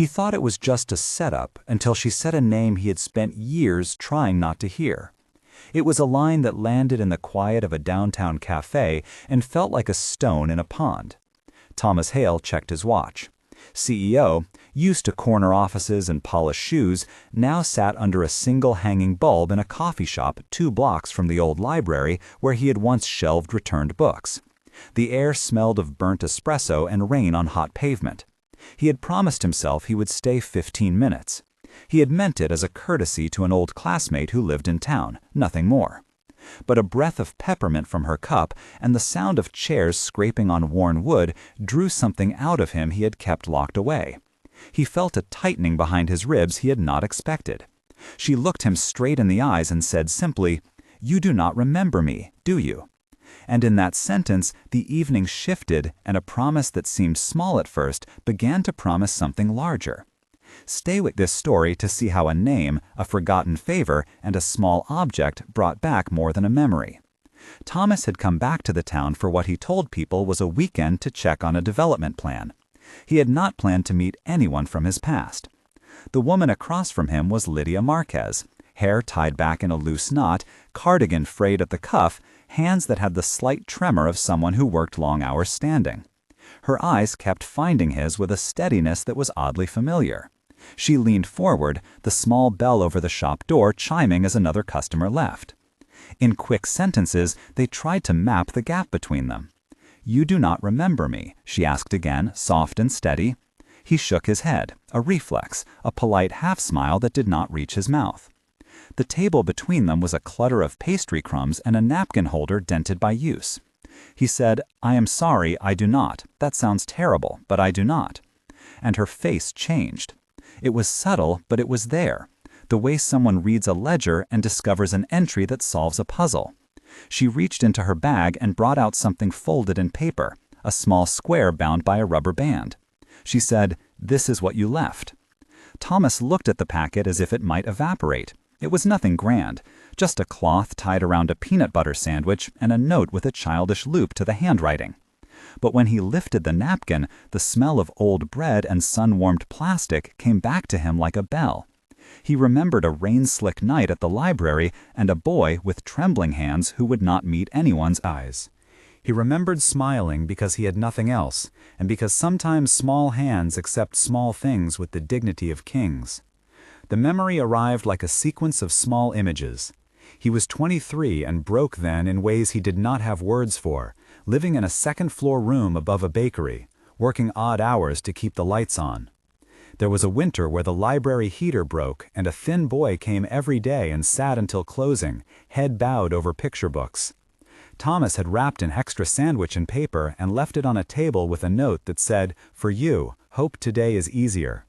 He thought it was just a setup until she said a name he had spent years trying not to hear. It was a line that landed in the quiet of a downtown café and felt like a stone in a pond. Thomas Hale checked his watch. CEO, used to corner offices and polished shoes, now sat under a single hanging bulb in a coffee shop 2 blocks from the old library where he had once shelved returned books. The air smelled of burnt espresso and rain on hot pavement. He had promised himself he would stay 15 minutes. He had meant it as a courtesy to an old classmate who lived in town, nothing more. But a breath of peppermint from her cup and the sound of chairs scraping on worn wood drew something out of him he had kept locked away. He felt a tightening behind his ribs he had not expected. She looked him straight in the eyes and said simply, "You do not remember me, do you?" And in that sentence, the evening shifted, and a promise that seemed small at first began to promise something larger. Stay with this story to see how a name, a forgotten favor, and a small object brought back more than a memory. Thomas had come back to the town for what he told people was a weekend to check on a development plan. He had not planned to meet anyone from his past. The woman across from him was Lydia Marquez, hair tied back in a loose knot, cardigan frayed at the cuff, hands that had the slight tremor of someone who worked long hours standing. Her eyes kept finding his with a steadiness that was oddly familiar. She leaned forward, the small bell over the shop door chiming as another customer left. In quick sentences, they tried to map the gap between them. "You do not remember me?" she asked again, soft and steady. He shook his head, a reflex, a polite half-smile that did not reach his mouth. The table between them was a clutter of pastry crumbs and a napkin holder dented by use. He said, "I am sorry, I do not. That sounds terrible, but I do not." And her face changed. It was subtle, but it was there, the way someone reads a ledger and discovers an entry that solves a puzzle. She reached into her bag and brought out something folded in paper, a small square bound by a rubber band. She said, "This is what you left." Thomas looked at the packet as if it might evaporate. It was nothing grand, just a cloth tied around a peanut butter sandwich and a note with a childish loop to the handwriting. But when he lifted the napkin, the smell of old bread and sun-warmed plastic came back to him like a bell. He remembered a rain-slick night at the library and a boy with trembling hands who would not meet anyone's eyes. He remembered smiling because he had nothing else, and because sometimes small hands accept small things with the dignity of kings. The memory arrived like a sequence of small images. He was 23 and broke then in ways he did not have words for, living in a second-floor room above a bakery, working odd hours to keep the lights on. There was a winter where the library heater broke and a thin boy came every day and sat until closing, head bowed over picture books. Thomas had wrapped an extra sandwich in paper and left it on a table with a note that said, "For you, hope today is easier."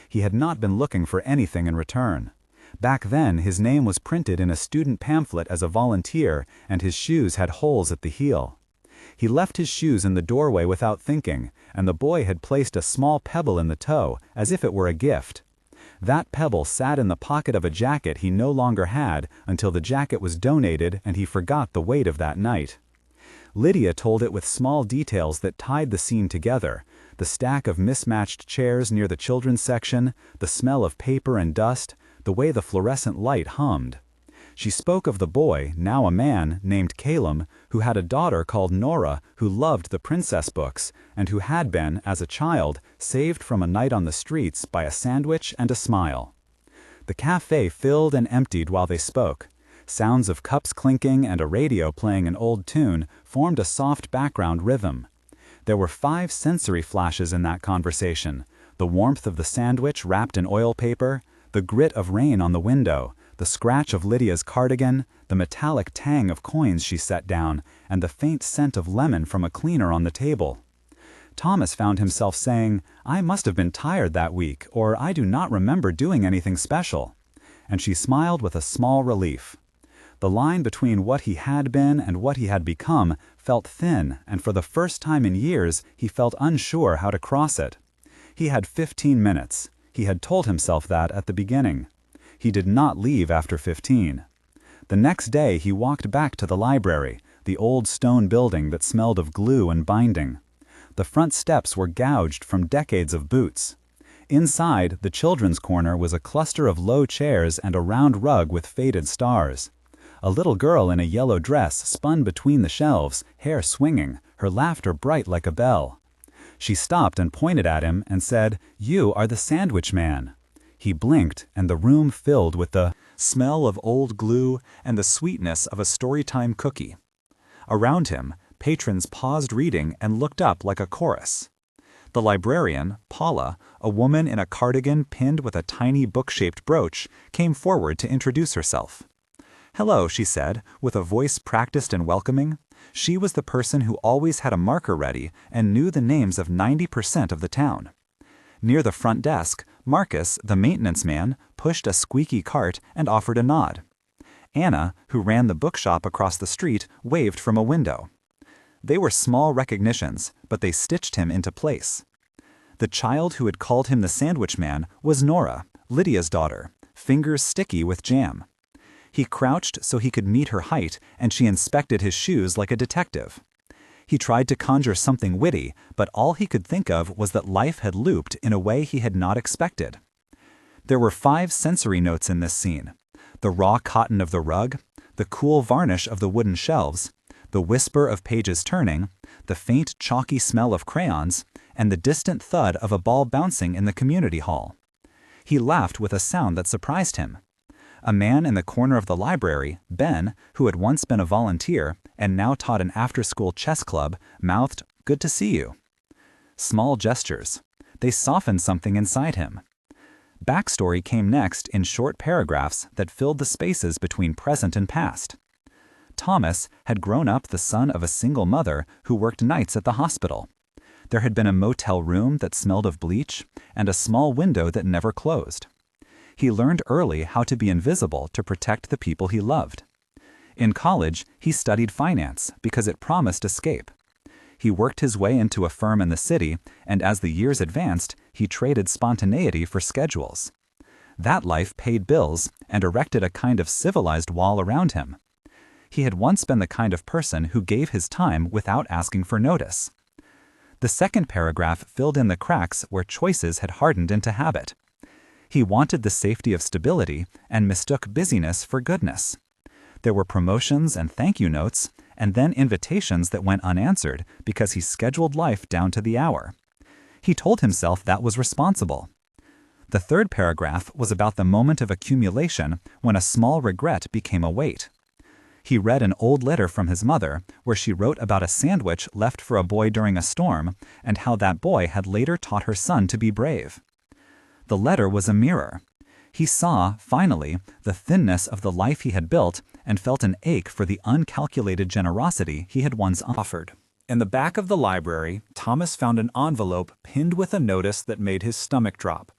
He had not been looking for anything in return. Back then, his name was printed in a student pamphlet as a volunteer, and his shoes had holes at the heel. He left his shoes in the doorway without thinking, and the boy had placed a small pebble in the toe, as if it were a gift. That pebble sat in the pocket of a jacket he no longer had until the jacket was donated and he forgot the weight of that night. Lydia told it with small details that tied the scene together: the stack of mismatched chairs near the children's section, the smell of paper and dust, the way the fluorescent light hummed. She spoke of the boy, now a man, named Calum, who had a daughter called Nora who loved the princess books, and who had been, as a child, saved from a night on the streets by a sandwich and a smile. The café filled and emptied while they spoke. Sounds of cups clinking and a radio playing an old tune formed a soft background rhythm. There were 5 sensory flashes in that conversation: the warmth of the sandwich wrapped in oil paper, the grit of rain on the window, the scratch of Lydia's cardigan, the metallic tang of coins she set down, and the faint scent of lemon from a cleaner on the table. Thomas found himself saying, "I must have been tired that week, or I do not remember doing anything special." And she smiled with a small relief. The line between what he had been and what he had become felt thin, and for the first time in years he felt unsure how to cross it. He had 15 minutes. He had told himself that at the beginning. He did not leave after 15. The next day he walked back to the library, the old stone building that smelled of glue and binding. The front steps were gouged from decades of boots. Inside, the children's corner was a cluster of low chairs and a round rug with faded stars. A little girl in a yellow dress spun between the shelves, hair swinging, her laughter bright like a bell. She stopped and pointed at him and said, "You are the sandwich man." He blinked, and the room filled with the smell of old glue and the sweetness of a storytime cookie. Around him, patrons paused reading and looked up like a chorus. The librarian, Paula, a woman in a cardigan pinned with a tiny book-shaped brooch, came forward to introduce herself. "Hello," she said, with a voice practiced and welcoming. She was the person who always had a marker ready and knew the names of 90% of the town. Near the front desk, Marcus, the maintenance man, pushed a squeaky cart and offered a nod. Anna, who ran the bookshop across the street, waved from a window. They were small recognitions, but they stitched him into place. The child who had called him the sandwich man was Nora, Lydia's daughter, fingers sticky with jam. He crouched so he could meet her height, and she inspected his shoes like a detective. He tried to conjure something witty, but all he could think of was that life had looped in a way he had not expected. There were 5 sensory notes in this scene: the raw cotton of the rug, the cool varnish of the wooden shelves, the whisper of pages turning, the faint chalky smell of crayons, and the distant thud of a ball bouncing in the community hall. He laughed with a sound that surprised him. A man in the corner of the library, Ben, who had once been a volunteer and now taught an after-school chess club, mouthed, "Good to see you." Small gestures. They softened something inside him. Backstory came next in short paragraphs that filled the spaces between present and past. Thomas had grown up the son of a single mother who worked nights at the hospital. There had been a motel room that smelled of bleach and a small window that never closed. He learned early how to be invisible to protect the people he loved. In college, he studied finance because it promised escape. He worked his way into a firm in the city, and as the years advanced, he traded spontaneity for schedules. That life paid bills and erected a kind of civilized wall around him. He had once been the kind of person who gave his time without asking for notice. The second paragraph filled in the cracks where choices had hardened into habit. He wanted the safety of stability and mistook busyness for goodness. There were promotions and thank you notes, and then invitations that went unanswered because he scheduled life down to the hour. He told himself that was responsible. The third paragraph was about the moment of accumulation when a small regret became a weight. He read an old letter from his mother where she wrote about a sandwich left for a boy during a storm and how that boy had later taught her son to be brave. The letter was a mirror. He saw, finally, the thinness of the life he had built and felt an ache for the uncalculated generosity he had once offered. In the back of the library, Thomas found an envelope pinned with a notice that made his stomach drop.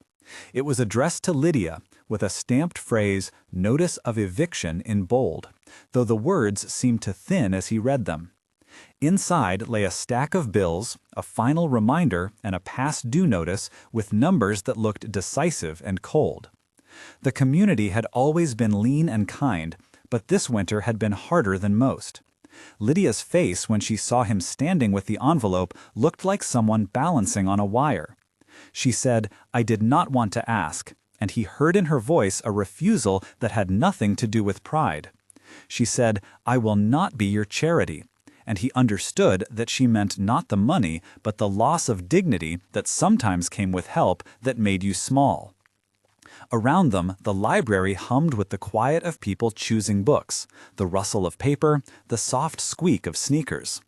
It was addressed to Lydia, with a stamped phrase, "Notice of Eviction," in bold, though the words seemed to thin as he read them. Inside lay a stack of bills, a final reminder, and a past due notice with numbers that looked decisive and cold. The community had always been lean and kind, but this winter had been harder than most. Lydia's face when she saw him standing with the envelope looked like someone balancing on a wire. She said, "I did not want to ask," and he heard in her voice a refusal that had nothing to do with pride. She said, "I will not be your charity," and he understood that she meant not the money, but the loss of dignity that sometimes came with help that made you small. Around them, the library hummed with the quiet of people choosing books, the rustle of paper, the soft squeak of sneakers.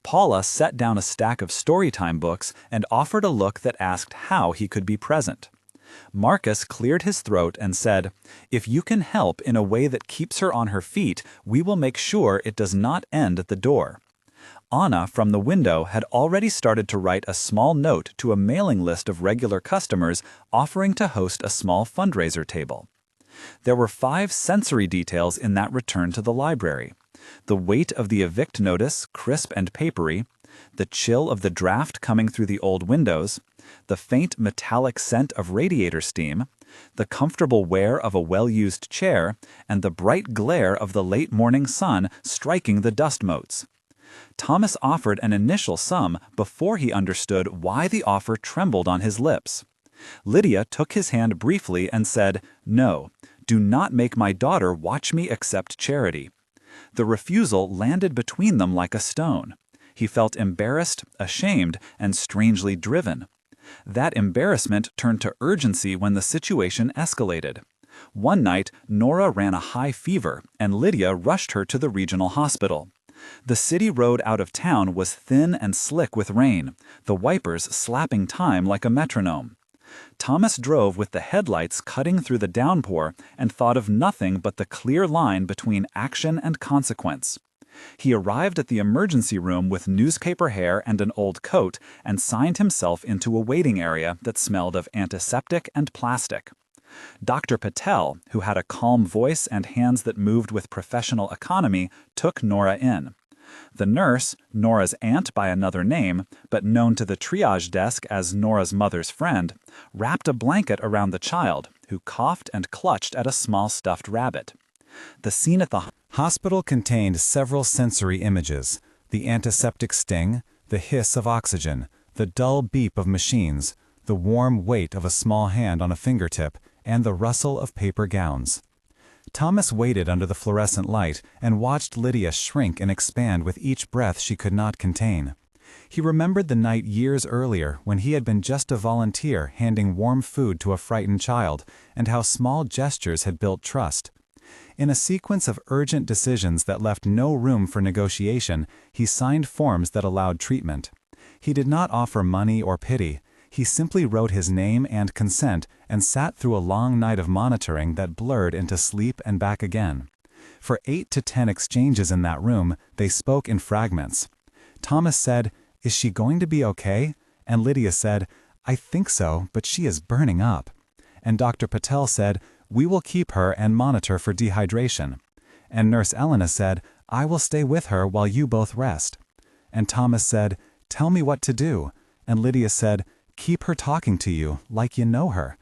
Paula set down a stack of storytime books and offered a look that asked how he could be present. Marcus cleared his throat and said, "If you can help in a way that keeps her on her feet, we will make sure it does not end at the door." Anna, from the window, had already started to write a small note to a mailing list of regular customers offering to host a small fundraiser table. There were 5 sensory details in that return to the library: the weight of the evict notice, crisp and papery, the chill of the draft coming through the old windows, the faint metallic scent of radiator steam, the comfortable wear of a well-used chair, and the bright glare of the late morning sun striking the dust motes. Thomas offered an initial sum before he understood why the offer trembled on his lips. Lydia took his hand briefly and said, "No, do not make my daughter watch me accept charity." The refusal landed between them like a stone. He felt embarrassed, ashamed, and strangely driven. That embarrassment turned to urgency when the situation escalated. One night, Nora ran a high fever, and Lydia rushed her to the regional hospital. The city road out of town was thin and slick with rain, the wipers slapping time like a metronome. Thomas drove with the headlights cutting through the downpour and thought of nothing but the clear line between action and consequence. He arrived at the emergency room with newspaper hair and an old coat and signed himself into a waiting area that smelled of antiseptic and plastic. Dr. Patel, who had a calm voice and hands that moved with professional economy, took Nora in. The nurse, Nora's aunt by another name, but known to the triage desk as Nora's mother's friend, wrapped a blanket around the child, who coughed and clutched at a small stuffed rabbit. The scene at the hospital contained several sensory images: the antiseptic sting, the hiss of oxygen, the dull beep of machines, the warm weight of a small hand on a fingertip, and the rustle of paper gowns. Thomas waited under the fluorescent light and watched Lydia shrink and expand with each breath she could not contain. He remembered the night years earlier when he had been just a volunteer handing warm food to a frightened child, and how small gestures had built trust. In a sequence of urgent decisions that left no room for negotiation, he signed forms that allowed treatment. He did not offer money or pity. He simply wrote his name and consent and sat through a long night of monitoring that blurred into sleep and back again. For 8 to 10 exchanges in that room, they spoke in fragments. Thomas said, "Is she going to be okay?" And Lydia said, "I think so, but she is burning up." And Dr. Patel said, "We will keep her and monitor for dehydration." And Nurse Elena said, "I will stay with her while you both rest." And Thomas said, "Tell me what to do." And Lydia said, "Keep her talking to you, like you know her."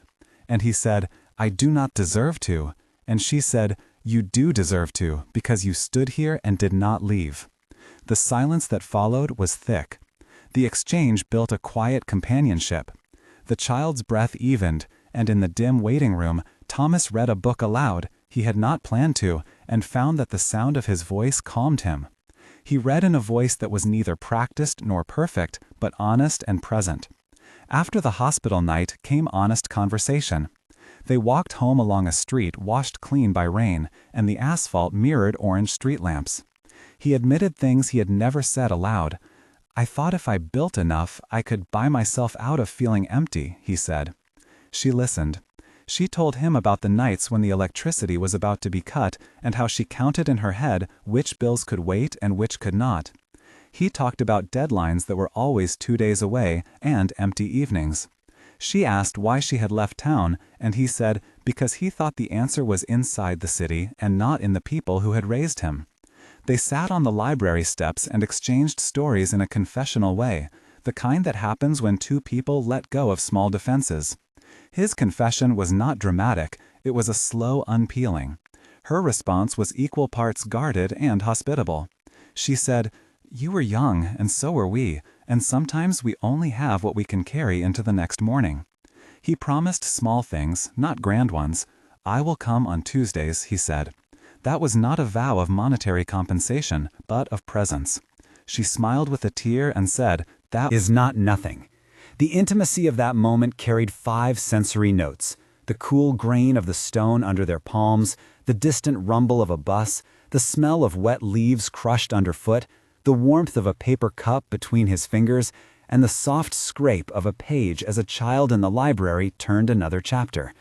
And he said, "I do not deserve to." And she said, "You do deserve to, because you stood here and did not leave." The silence that followed was thick. The exchange built a quiet companionship. The child's breath evened, and in the dim waiting room, Thomas read a book aloud. He had not planned to, and found that the sound of his voice calmed him. He read in a voice that was neither practiced nor perfect, but honest and present. After the hospital night came honest conversation. They walked home along a street washed clean by rain, and the asphalt mirrored orange street lamps. He admitted things he had never said aloud. "I thought if I built enough, I could buy myself out of feeling empty," he said. She listened. She told him about the nights when the electricity was about to be cut and how she counted in her head which bills could wait and which could not. He talked about deadlines that were always 2 days away and empty evenings. She asked why she had left town, and he said because he thought the answer was inside the city and not in the people who had raised him. They sat on the library steps and exchanged stories in a confessional way, the kind that happens when two people let go of small defenses. His confession was not dramatic, it was a slow unpeeling. Her response was equal parts guarded and hospitable. She said, "You were young, and so were we, and sometimes we only have what we can carry into the next morning." He promised small things, not grand ones. "I will come on Tuesdays," he said. That was not a vow of monetary compensation, but of presence. She smiled with a tear and said, "That is not nothing." The intimacy of that moment carried 5 sensory notes: the cool grain of the stone under their palms, the distant rumble of a bus, the smell of wet leaves crushed underfoot, the warmth of a paper cup between his fingers, and the soft scrape of a page as a child in the library turned another chapter.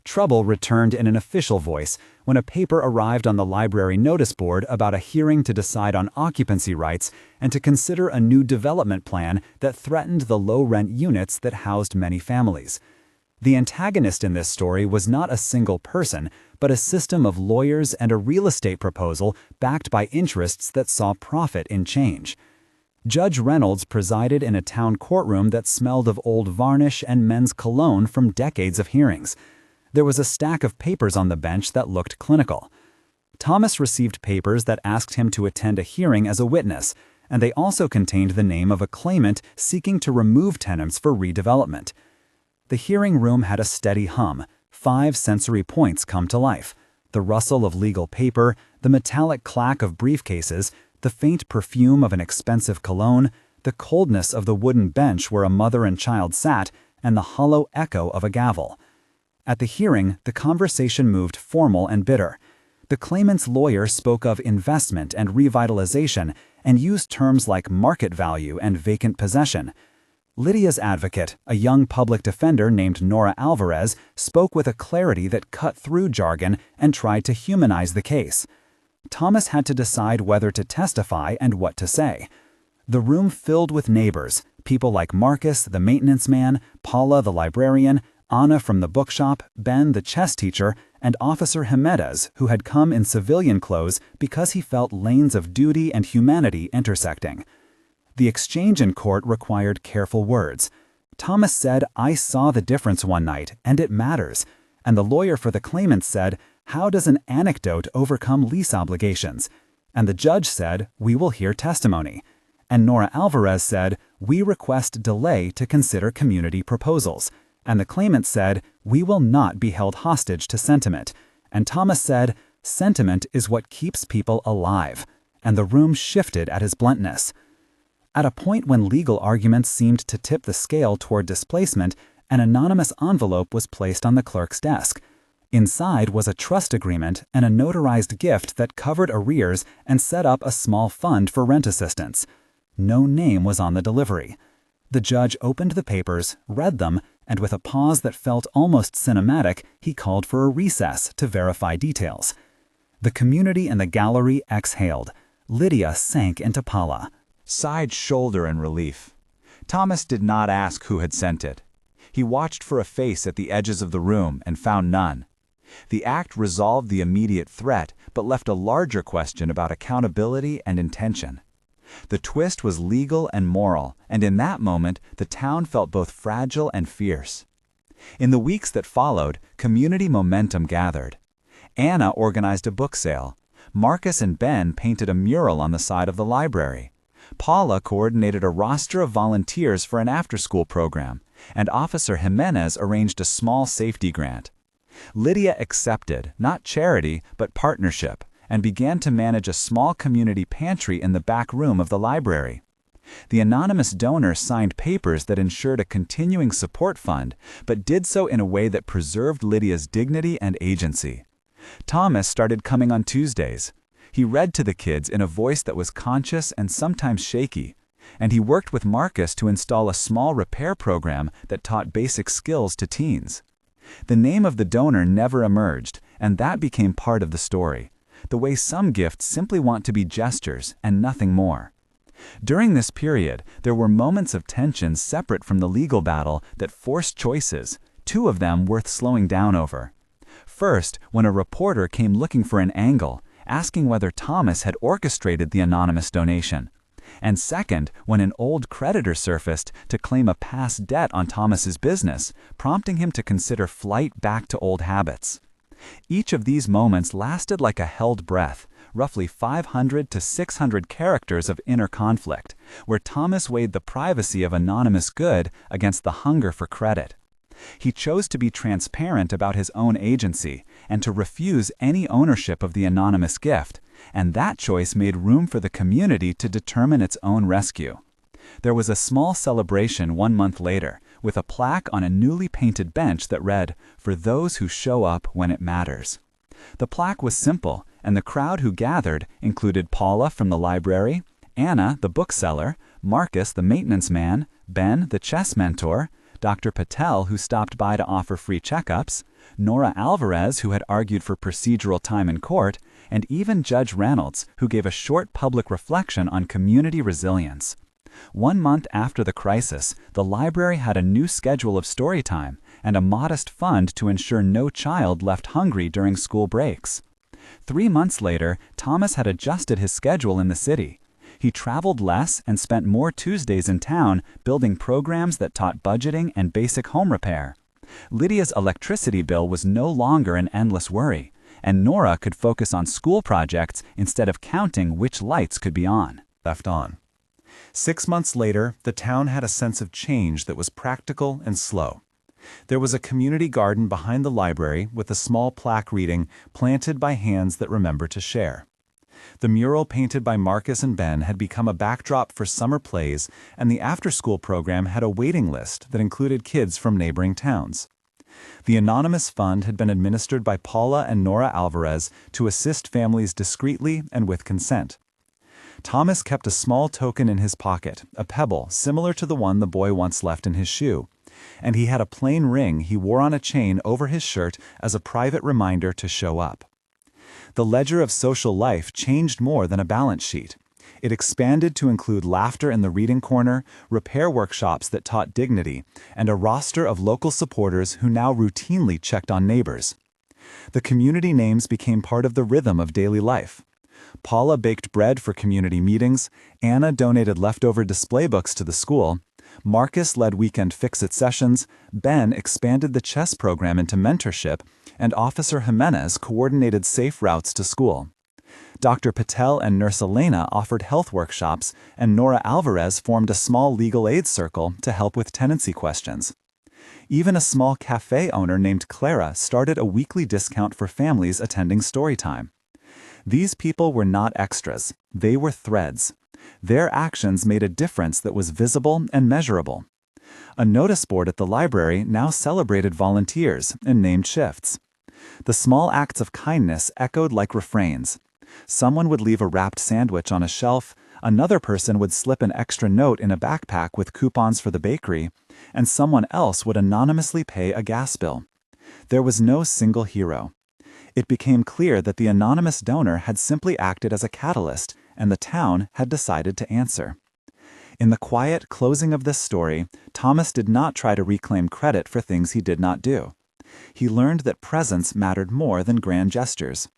Trouble returned in an official voice when a paper arrived on the library notice board about a hearing to decide on occupancy rights and to consider a new development plan that threatened the low-rent units that housed many families. The antagonist in this story was not a single person, but a system of lawyers and a real estate proposal backed by interests that saw profit in change. Judge Reynolds presided in a town courtroom that smelled of old varnish and men's cologne from decades of hearings. There was a stack of papers on the bench that looked clinical. Thomas received papers that asked him to attend a hearing as a witness, and they also contained the name of a claimant seeking to remove tenants for redevelopment. The hearing room had a steady hum, 5 sensory points come to life: the rustle of legal paper, the metallic clack of briefcases, the faint perfume of an expensive cologne, the coldness of the wooden bench where a mother and child sat, and the hollow echo of a gavel. At the hearing, the conversation moved formal and bitter. The claimant's lawyer spoke of investment and revitalization and used terms like market value and vacant possession. Lydia's advocate, a young public defender named Nora Alvarez, spoke with a clarity that cut through jargon and tried to humanize the case. Thomas had to decide whether to testify and what to say. The room filled with neighbors, people like Marcus, the maintenance man, Paula, the librarian, Anna from the bookshop, Ben, the chess teacher, and Officer Jimenez, who had come in civilian clothes because he felt lanes of duty and humanity intersecting. The exchange in court required careful words. Thomas said, "I saw the difference one night, and it matters." And the lawyer for the claimant said, "How does an anecdote overcome lease obligations?" And the judge said, "We will hear testimony." And Nora Alvarez said, "We request delay to consider community proposals." And the claimant said, "We will not be held hostage to sentiment." And Thomas said, "Sentiment is what keeps people alive." And the room shifted at his bluntness. At a point when legal arguments seemed to tip the scale toward displacement, an anonymous envelope was placed on the clerk's desk. Inside was a trust agreement and a notarized gift that covered arrears and set up a small fund for rent assistance. No name was on the delivery. The judge opened the papers, read them, and with a pause that felt almost cinematic, he called for a recess to verify details. The community in the gallery exhaled. Lydia sank into Paula. Sighed shoulder in relief. Thomas did not ask who had sent it. He watched for a face at the edges of the room and found none. The act resolved the immediate threat, but left a larger question about accountability and intention. The twist was legal and moral, and in that moment, the town felt both fragile and fierce. In the weeks that followed, community momentum gathered. Anna organized a book sale. Marcus and Ben painted a mural on the side of the library. Paula coordinated a roster of volunteers for an after-school program, and Officer Jimenez arranged a small safety grant. Lydia accepted, not charity, but partnership, and began to manage a small community pantry in the back room of the library. The anonymous donor signed papers that ensured a continuing support fund, but did so in a way that preserved Lydia's dignity and agency. Thomas started coming on Tuesdays. He read to the kids in a voice that was conscious and sometimes shaky, and he worked with Marcus to install a small repair program that taught basic skills to teens. The name of the donor never emerged, and that became part of the story, the way some gifts simply want to be gestures and nothing more. During this period, there were moments of tension separate from the legal battle that forced choices, 2 of them worth slowing down over. First, when a reporter came looking for an angle, asking whether Thomas had orchestrated the anonymous donation. And second, when an old creditor surfaced to claim a past debt on Thomas's business, prompting him to consider flight back to old habits. Each of these moments lasted like a held breath, roughly 500 to 600 characters of inner conflict, where Thomas weighed the privacy of anonymous good against the hunger for credit. He chose to be transparent about his own agency and to refuse any ownership of the anonymous gift, and that choice made room for the community to determine its own rescue. There was a small celebration 1 month later, with a plaque on a newly painted bench that read, "For those who show up when it matters." The plaque was simple, and the crowd who gathered included Paula from the library, Anna, the bookseller, Marcus, the maintenance man, Ben, the chess mentor, Dr. Patel, who stopped by to offer free checkups, Nora Alvarez, who had argued for procedural time in court, and even Judge Reynolds, who gave a short public reflection on community resilience. 1 month after the crisis, the library had a new schedule of story time and a modest fund to ensure no child left hungry during school breaks. 3 months later, Thomas had adjusted his schedule in the city. He traveled less and spent more Tuesdays in town building programs that taught budgeting and basic home repair. Lydia's electricity bill was no longer an endless worry, and Nora could focus on school projects instead of counting which lights could be left on. 6 months later, the town had a sense of change that was practical and slow. There was a community garden behind the library with a small plaque reading, "Planted by hands that remember to share." The mural painted by Marcus and Ben had become a backdrop for summer plays, and the after-school program had a waiting list that included kids from neighboring towns. The anonymous fund had been administered by Paula and Nora Alvarez to assist families discreetly and with consent. Thomas kept a small token in his pocket, a pebble similar to the one the boy once left in his shoe, and he had a plain ring he wore on a chain over his shirt as a private reminder to show up. The ledger of social life changed more than a balance sheet. It expanded to include laughter in the reading corner, repair workshops that taught dignity, and a roster of local supporters who now routinely checked on neighbors. The community names became part of the rhythm of daily life. Paula baked bread for community meetings, Anna donated leftover display books to the school, Marcus led weekend fix-it sessions, Ben expanded the chess program into mentorship, and Officer Jimenez coordinated safe routes to school. Dr. Patel and Nurse Elena offered health workshops, and Nora Alvarez formed a small legal aid circle to help with tenancy questions. Even a small café owner named Clara started a weekly discount for families attending Storytime. These people were not extras, they were threads. Their actions made a difference that was visible and measurable. A notice board at the library now celebrated volunteers and named shifts. The small acts of kindness echoed like refrains. Someone would leave a wrapped sandwich on a shelf, another person would slip an extra note in a backpack with coupons for the bakery, and someone else would anonymously pay a gas bill. There was no single hero. It became clear that the anonymous donor had simply acted as a catalyst, and the town had decided to answer. In the quiet closing of this story, Thomas did not try to reclaim credit for things he did not do. He learned that presence mattered more than grand gestures.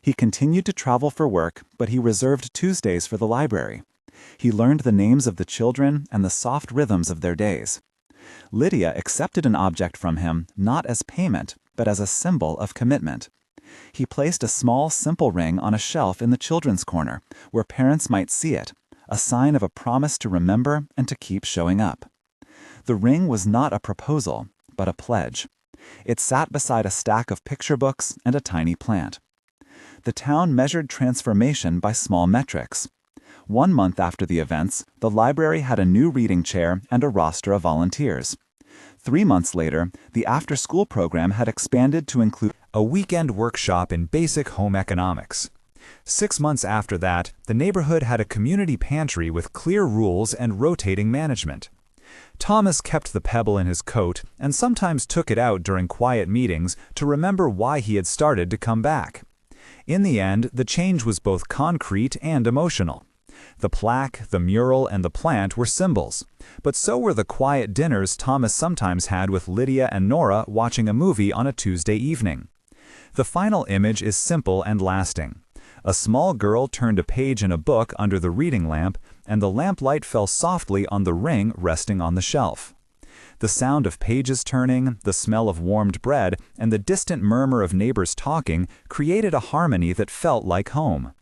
He continued to travel for work, but he reserved Tuesdays for the library. He learned the names of the children and the soft rhythms of their days. Lydia accepted an object from him not as payment, but as a symbol of commitment. He placed a small, simple ring on a shelf in the children's corner, where parents might see it, a sign of a promise to remember and to keep showing up. The ring was not a proposal, but a pledge. It sat beside a stack of picture books and a tiny plant. The town measured transformation by small metrics. 1 month after the events, the library had a new reading chair and a roster of volunteers. 3 months later, the after-school program had expanded to include a weekend workshop in basic home economics. 6 months after that, the neighborhood had a community pantry with clear rules and rotating management. Thomas kept the pebble in his coat and sometimes took it out during quiet meetings to remember why he had started to come back. In the end, the change was both concrete and emotional. The plaque, the mural, and the plant were symbols, but so were the quiet dinners Thomas sometimes had with Lydia and Nora watching a movie on a Tuesday evening. The final image is simple and lasting. A small girl turned a page in a book under the reading lamp, and the lamplight fell softly on the ring resting on the shelf. The sound of pages turning, the smell of warmed bread, and the distant murmur of neighbors talking created a harmony that felt like home.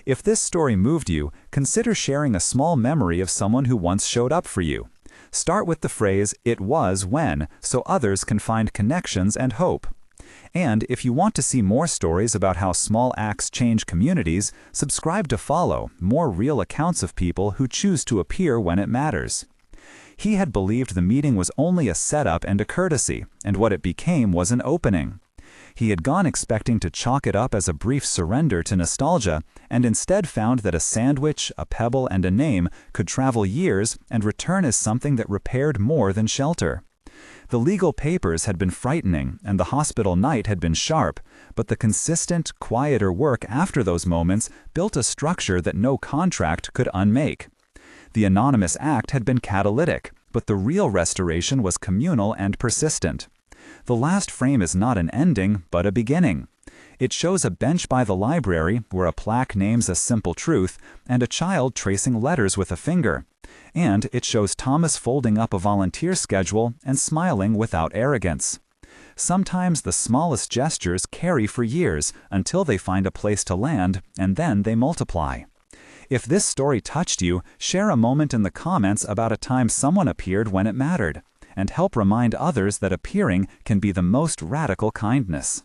If this story moved you, consider sharing a small memory of someone who once showed up for you. Start with the phrase, "It was when," so others can find connections and hope. And if you want to see more stories about how small acts change communities, subscribe to follow more real accounts of people who choose to appear when it matters. He had believed the meeting was only a setup and a courtesy, and what it became was an opening. He had gone expecting to chalk it up as a brief surrender to nostalgia, and instead found that a sandwich, a pebble, and a name could travel years and return as something that repaired more than shelter. The legal papers had been frightening, and the hospital night had been sharp, but the consistent, quieter work after those moments built a structure that no contract could unmake. The anonymous act had been catalytic, but the real restoration was communal and persistent. The last frame is not an ending, but a beginning. It shows a bench by the library where a plaque names a simple truth and a child tracing letters with a finger. And it shows Thomas folding up a volunteer schedule and smiling without arrogance. Sometimes the smallest gestures carry for years until they find a place to land, and then they multiply. If this story touched you, share a moment in the comments about a time someone appeared when it mattered. and help remind others that appearing can be the most radical kindness.